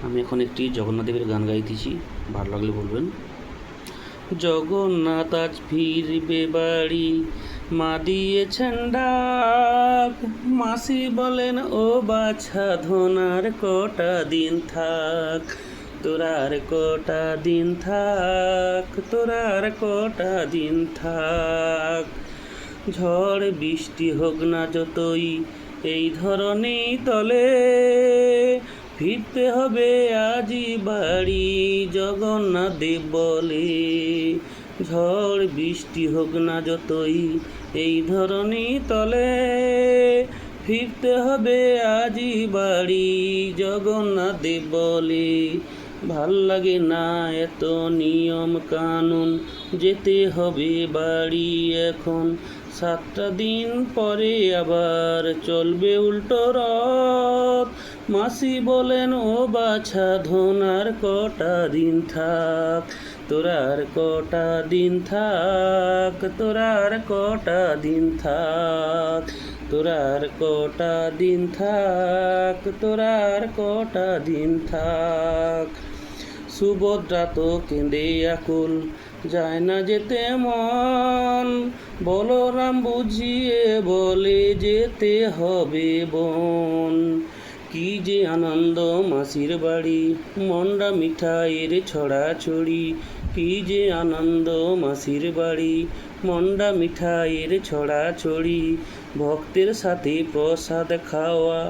আমি এখন একটি জগন্নাথ দেবের গান গাইতেছি, ভালো লাগলে বলবেন। জগন্নাথ আজ ফিরবে বাড়ি, মা দিয়েছেন ডাক, মাসি বলেন ও বাছা ধনার কটা দিন থাক, তোরার কটা দিন থাক, তোরার কটা দিন থাক। ঝড় বৃষ্টি হোক না যতই এই ধরনের তলে, ফিরতে হবে আজই বাড়ি জগন্নাথ দেব বলে। ঝড় বৃষ্টি হোক না যতই এই ধরনের তলে, ফিরতে হবে আজই বাড়ি জগন্নাথ দেব বলে। ভাল লাগে না এত নিয়ম কানুন, যেতে হবে বাড়ি এখন। 7টা দিন পরে আবার চলবে উল্টো রথ, মাসি বলেন ও বাছা ধনার কটা দিন থাক, তোরার কটা দিন থাক, তোরার কটা দিন থাক, তোরার কটা দিন থাক, তোরার কটা দিন থাক। সুভদ্রা তো কেঁদে আকুল, যায় না যেতে মন, বলরাম বুঝিয়ে বলে যেতে হবে বোন। কি যে আনন্দ মাসির বাড়ি, মন্ডা মিঠাইয়ের ছড়াছড়ি, কি যে আনন্দ মাসির বাড়ি, মন্ডা মিঠাইয়ের ছড়াছড়ি। ভক্তের সাথে প্রসাদ খাওয়া,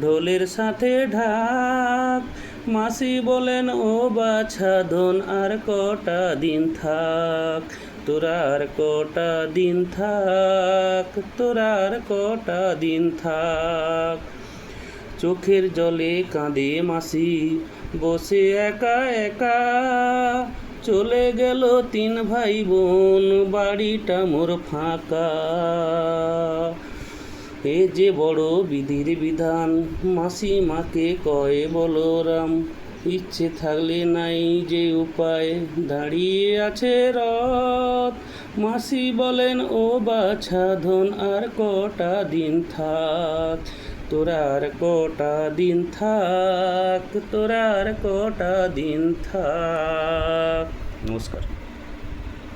ঢোলের সাথে ঢাক, মাসি বলেন ও বাছা ধন আর কটা দিন থাক, তোরার কটা দিন থাক, তোরার কটা দিন থাক। চোখের জলে কাঁদে মাসি বসে একা একা, চলে গেল 3 ভাই বোন, বাড়িটা মোর ফাঁকা। এ যে বড় বিধির বিধান, মাসি মাকে কয়ে বলরাম, ইচ্ছে থাকলে নাই যে উপায়, দাঁড়িয়ে আছে রথ। মাসি বলেন ও বাছা ধন আর কটা দিন থাক, তোরার কটা দিন থাক, তোরার কটা দিন থাক। নমস্কার।